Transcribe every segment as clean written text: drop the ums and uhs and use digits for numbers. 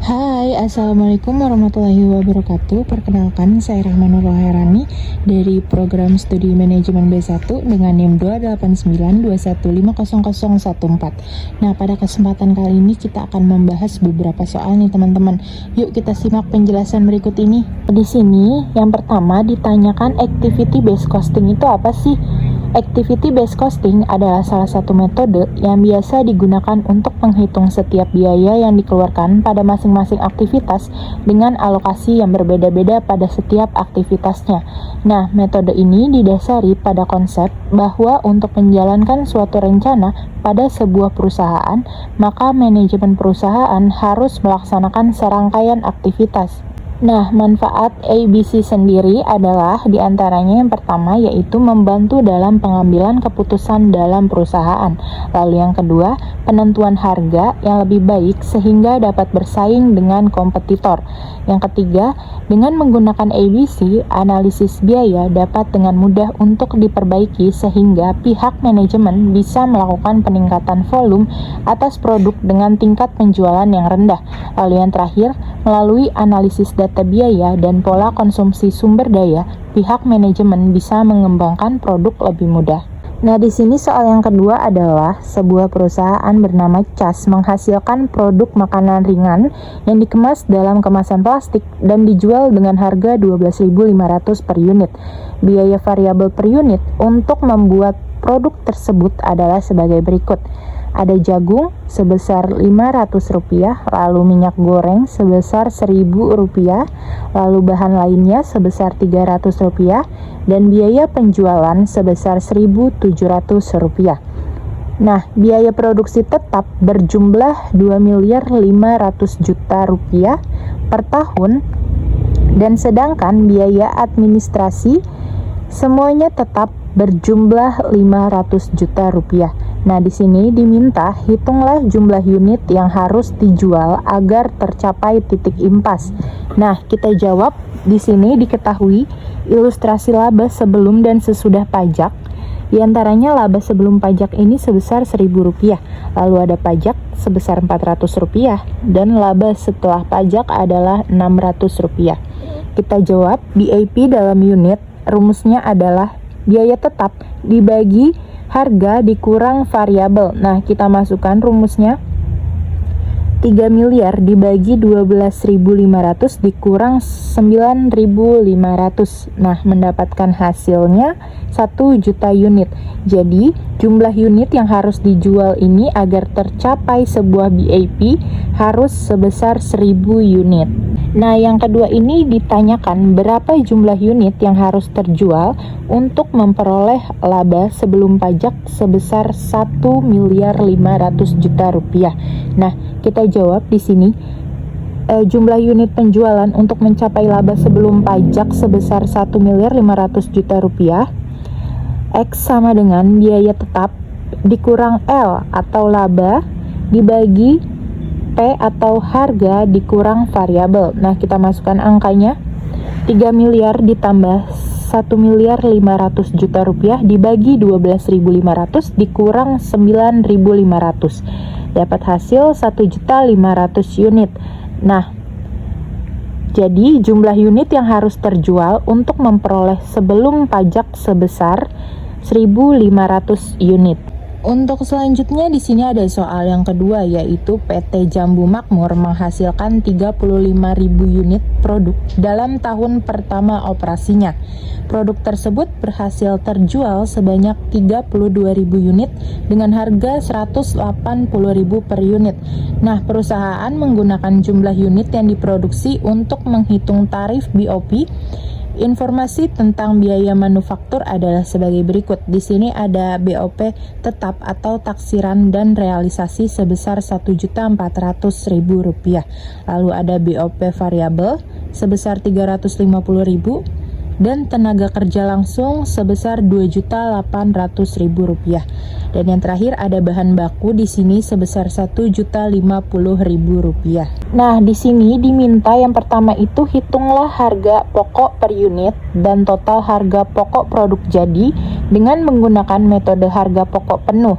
Hai, Assalamualaikum warahmatullahi wabarakatuh. Perkenalkan, saya Rahmanur Rohairani dari program studi manajemen B1 dengan NIM 28921500014. Nah, pada kesempatan kali ini kita akan membahas beberapa soal nih teman-teman. Yuk kita simak penjelasan berikut ini. Di sini, yang pertama ditanyakan activity based costing itu apa sih? Activity based costing adalah salah satu metode yang biasa digunakan untuk menghitung setiap biaya yang dikeluarkan pada masing-masing aktivitas dengan alokasi yang berbeda-beda pada setiap aktivitasnya. Nah, metode ini didasari pada konsep bahwa untuk menjalankan suatu rencana pada sebuah perusahaan, maka manajemen perusahaan harus melaksanakan serangkaian aktivitas. Nah, manfaat ABC sendiri adalah diantaranya yang pertama yaitu membantu dalam pengambilan keputusan dalam perusahaan. Lalu yang kedua, penentuan harga yang lebih baik sehingga dapat bersaing dengan kompetitor. Yang ketiga, dengan menggunakan ABC, analisis biaya dapat dengan mudah untuk diperbaiki sehingga pihak manajemen bisa melakukan peningkatan volume atas produk dengan tingkat penjualan yang rendah. Lalu yang terakhir, melalui analisis data biaya dan pola konsumsi sumber daya, pihak manajemen bisa mengembangkan produk lebih mudah. Nah, di sini soal yang kedua adalah sebuah perusahaan bernama CAS menghasilkan produk makanan ringan yang dikemas dalam kemasan plastik dan dijual dengan harga 12.500 per unit. Biaya variabel per unit untuk membuat produk tersebut adalah sebagai berikut. Ada jagung sebesar Rp500, lalu minyak goreng sebesar Rp1.000, lalu bahan lainnya sebesar Rp300, dan biaya penjualan sebesar Rp1.700. Nah, biaya produksi tetap berjumlah Rp2.500.000.000 per tahun, dan sedangkan biaya administrasi semuanya tetap berjumlah Rp500 juta. Nah, di sini diminta hitunglah jumlah unit yang harus dijual agar tercapai titik impas. Nah, kita jawab di sini diketahui ilustrasi laba sebelum dan sesudah pajak. Di antaranya laba sebelum pajak ini sebesar Rp1.000, lalu ada pajak sebesar Rp400 dan laba setelah pajak adalah Rp600. Kita jawab BAP dalam unit, rumusnya adalah biaya tetap dibagi harga dikurang variabel. Nah, kita masukkan rumusnya 3 miliar dibagi 12.500 dikurang 9.500. Nah, mendapatkan hasilnya 1 juta unit. Jadi, jumlah unit yang harus dijual ini agar tercapai sebuah BAP harus sebesar 1.000 unit. Nah, yang kedua ini ditanyakan berapa jumlah unit yang harus terjual untuk memperoleh laba sebelum pajak sebesar Rp1.500.000.000. Nah, kita jawab di sini jumlah unit penjualan untuk mencapai laba sebelum pajak sebesar Rp1.500.000.000 X sama dengan biaya tetap dikurang L atau laba dibagi P atau harga dikurang variabel. Nah, kita masukkan angkanya 3 miliar ditambah Rp1.500.000.000 dibagi 12.500 dikurang 9.500. Dapat hasil 1.500.000 unit. Nah, jadi jumlah unit yang harus terjual untuk memperoleh sebelum pajak sebesar 1.500 unit. Untuk selanjutnya di sini ada soal yang kedua, yaitu PT Jambu Makmur menghasilkan 35.000 unit produk dalam tahun pertama operasinya. Produk tersebut berhasil terjual sebanyak 32.000 unit dengan harga 180.000 per unit. Nah, perusahaan menggunakan jumlah unit yang diproduksi untuk menghitung tarif BOP. Informasi tentang biaya manufaktur adalah sebagai berikut. Di sini ada BOP tetap atau taksiran dan realisasi sebesar Rp1.400.000. Lalu ada BOP variabel sebesar Rp350.000 dan tenaga kerja langsung sebesar Rp2.800.000. Dan yang terakhir ada bahan baku di sini sebesar Rp1.050.000. Nah, di sini diminta yang pertama itu hitunglah harga pokok per unit dan total harga pokok produk jadi dengan menggunakan metode harga pokok penuh.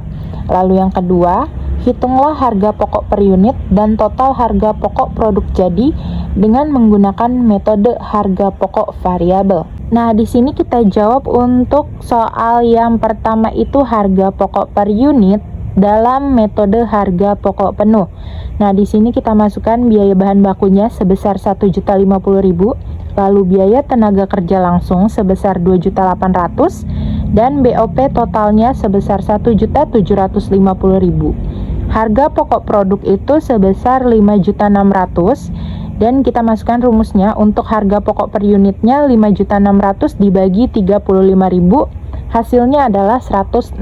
Lalu yang kedua, hitunglah harga pokok per unit dan total harga pokok produk jadi dengan menggunakan metode harga pokok variabel. Nah, di sini kita jawab untuk soal yang pertama itu harga pokok per unit dalam metode harga pokok penuh. Nah, di sini kita masukkan biaya bahan bakunya sebesar 1.050.000, lalu biaya tenaga kerja langsung sebesar 2.800.000 dan BOP totalnya sebesar 1.750.000. Harga pokok produk itu sebesar 5.600.000 dan kita masukkan rumusnya untuk harga pokok per unitnya 5.600.000 dibagi 35.000, hasilnya adalah 160.000.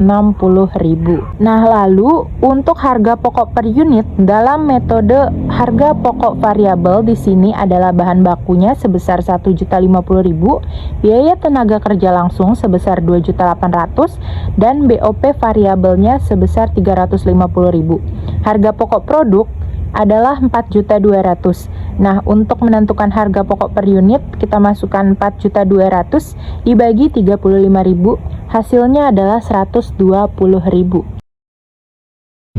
Nah, lalu untuk harga pokok per unit dalam metode harga pokok variabel di sini adalah bahan bakunya sebesar 1.050.000, biaya tenaga kerja langsung sebesar 2.800.000 dan BOP variabelnya sebesar 350.000. Harga pokok produk adalah 4.200.000. Nah, untuk menentukan harga pokok per unit, kita masukkan 4.200.000 dibagi 35.000, hasilnya adalah 120.000.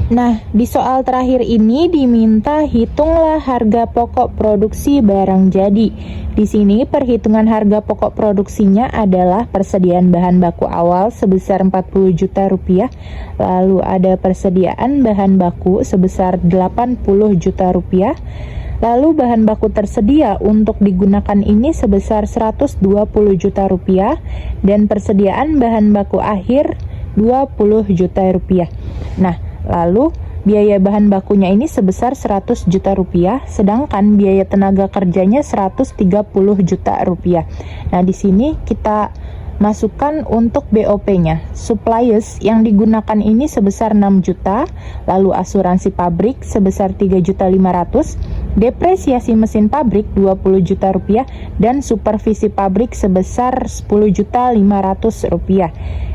Nah, di soal terakhir ini diminta hitunglah harga pokok produksi barang jadi. Di sini perhitungan harga pokok produksinya adalah persediaan bahan baku awal sebesar 40 juta rupiah, lalu ada persediaan bahan baku sebesar 80 juta rupiah, lalu bahan baku tersedia untuk digunakan ini sebesar 120 juta rupiah, dan persediaan bahan baku akhir 20 juta rupiah. Nah, lalu biaya bahan bakunya ini sebesar 100 juta rupiah, sedangkan biaya tenaga kerjanya 130 juta rupiah. Nah, di sini kita masukkan untuk BOP-nya. Supplies yang digunakan ini sebesar 6 juta, lalu asuransi pabrik sebesar 3.500.000, depresiasi mesin pabrik 20 juta rupiah, dan supervisi pabrik sebesar 10.500.000 rupiah.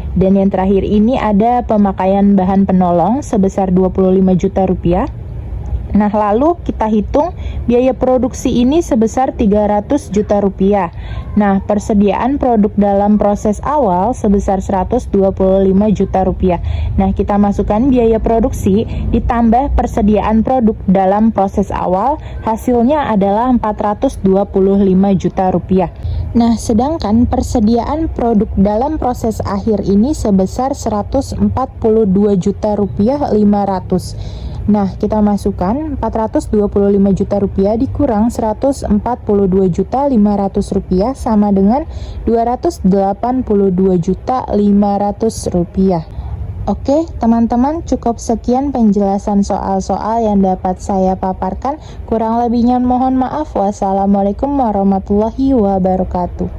Dan yang terakhir ini ada pemakaian bahan penolong sebesar 25 juta rupiah. Nah, lalu kita hitung biaya produksi ini sebesar 300 juta rupiah. Nah, persediaan produk dalam proses awal sebesar 125 juta rupiah. Nah, kita masukkan biaya produksi ditambah persediaan produk dalam proses awal, hasilnya adalah 425 juta rupiah. Nah, sedangkan persediaan produk dalam proses akhir ini sebesar 142 juta rupiah 500. Nah, kita masukkan 425 juta rupiah dikurang 142 juta 500 rupiah sama dengan 282 juta 500 rupiah. Oke, teman-teman, cukup sekian penjelasan soal-soal yang dapat saya paparkan. Kurang lebihnya mohon maaf. Wassalamualaikum warahmatullahi wabarakatuh.